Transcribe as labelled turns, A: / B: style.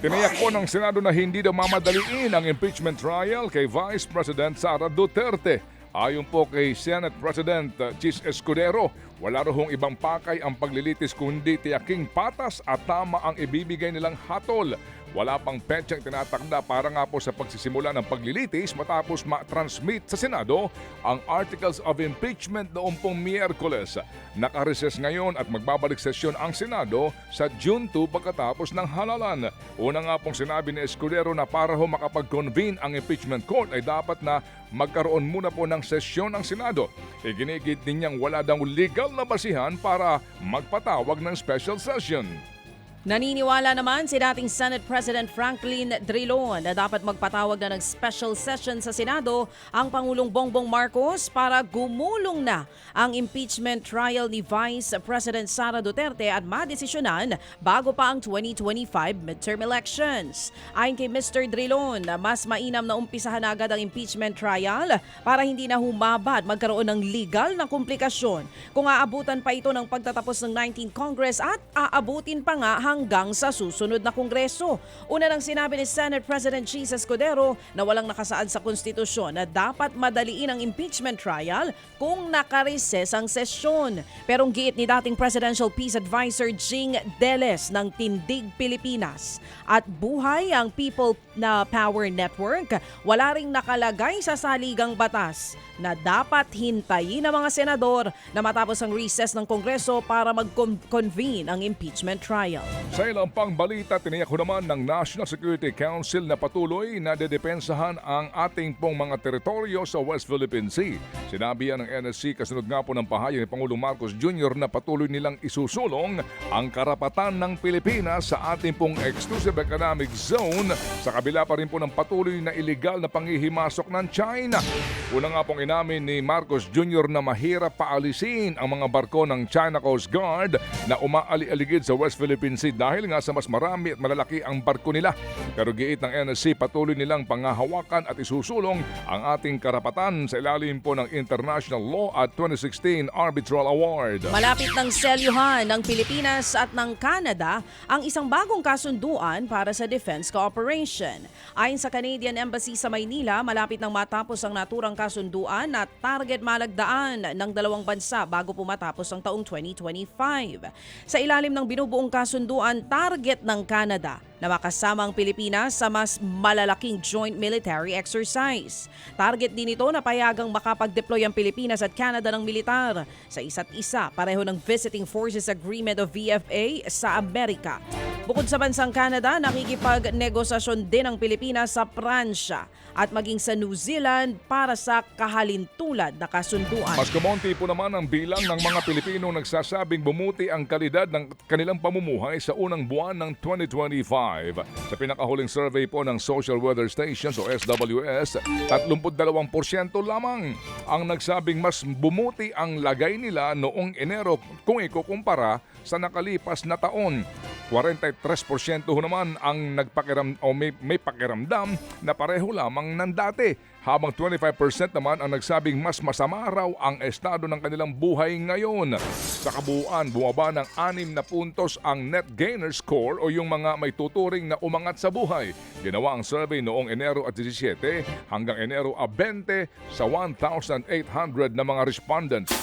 A: Tiniyak po ng Senado na hindi daw mamadaliin ang impeachment trial kay Vice President Sara Duterte. Ayon po kay Senate President Chis Escudero, wala rohong ibang pakay ang paglilitis kundi tiyaking patas at tama ang ibibigay nilang hatol. Wala pang petsang tinatakda para nga po sa pagsisimula ng paglilitis matapos ma-transmit sa Senado ang Articles of Impeachment noong pong Miyerkules. Nakareses ngayon at magbabalik sesyon ang Senado sa June 2 pagkatapos ng halalan. Una nga pong sinabi ni Escudero na para ho makapag-convene ang impeachment court ay dapat na magkaroon muna po ng sesyon ng Senado. Iginigit din niyang wala daw legal na basihan para magpatawag ng special session.
B: Naniniwala naman si dating Senate President Franklin Drilon na dapat magpatawag na ng special session sa Senado ang Pangulong Bongbong Marcos para gumulong na ang impeachment trial ni Vice President Sara Duterte at madesisyonan bago pa ang 2025 midterm elections. Ayon kay Mr. Drilon, mas mainam na umpisahan na agad ang impeachment trial para hindi na humaba at magkaroon ng legal na komplikasyon kung aabutan pa ito ng pagtatapos ng 19th Congress at aabutin pa nga hanggang sa susunod na Kongreso. Una nang sinabi ni Senate President Chis Escudero na walang nakasaad sa konstitusyon na dapat madaliin ang impeachment trial kung nakareses ang sesyon. Pero ang giit ni dating Presidential Peace Advisor Jing Deles ng Tindig Pilipinas at buhay ang People na Power Network, wala ring nakalagay sa saligang batas na dapat hintayin ng mga senador na matapos ang recess ng Kongreso para mag-convene ang impeachment trial.
A: Sa ilang pang balita, tiniyak ko naman ng National Security Council na patuloy na dedepensahan ang ating pong mga teritoryo sa West Philippine Sea. Sinabi yan ng NSC kasunod nga po ng pahayag ni Pangulong Marcos Jr. na patuloy nilang isusulong ang karapatan ng Pilipinas sa ating pong exclusive economic zone sa kabila pa rin po ng patuloy na iligal na panghihimasok ng China. Una nga pong inamin ni Marcos Jr. na mahirap paalisin ang mga barko ng China Coast Guard na umaali-aligid sa West Philippine Sea dahil nga sa mas marami at malalaki ang barko nila. Pero giit ng NSC, patuloy nilang pangahawakan at isusulong ang ating karapatan sa ilalim po ng international law at 2016 Arbitral Award.
B: Malapit ng selyuhan ng Pilipinas at ng Canada ang isang bagong kasunduan para sa defense cooperation. Ayon sa Canadian Embassy sa Maynila, malapit nang matapos ang naturang kasunduan na target malagdaan ng dalawang bansa bago pumatapos ang taong 2025. Sa ilalim ng binubuong kasunduan, target ng Canada na makasama ang Pilipinas sa mas malalaking joint military exercise. Target din ito na payagang makapag-deploy ang Pilipinas at Canada ng militar sa isa't isa pareho ng Visiting Forces Agreement o VFA sa Amerika. Bukod sa bansang Canada, nakikipag-negosasyon din ang Pilipinas sa Pransya at maging sa New Zealand para sa kahalintulad na kasunduan.
A: Mas kumonti po naman ang bilang ng mga Pilipino nagsasabing bumuti ang kalidad ng kanilang pamumuhay sa unang buwan ng 2025. Sa pinakahuling survey po ng Social Weather Stations o SWS, 32% lamang ang nagsabing mas bumuti ang lagay nila noong Enero kung ikukumpara sa nakalipas na taon. 43% naman ang may pakiramdam na pareho lamang ng dati, habang 25% naman ang nagsabing mas masama raw ang estado ng kanilang buhay ngayon. Sa kabuuan, bumaba ng 6 na puntos ang net gainer score o yung mga may tuturing na umangat sa buhay. Ginawa ang survey noong Enero 17 hanggang Enero 20 sa 1,800 na mga respondents.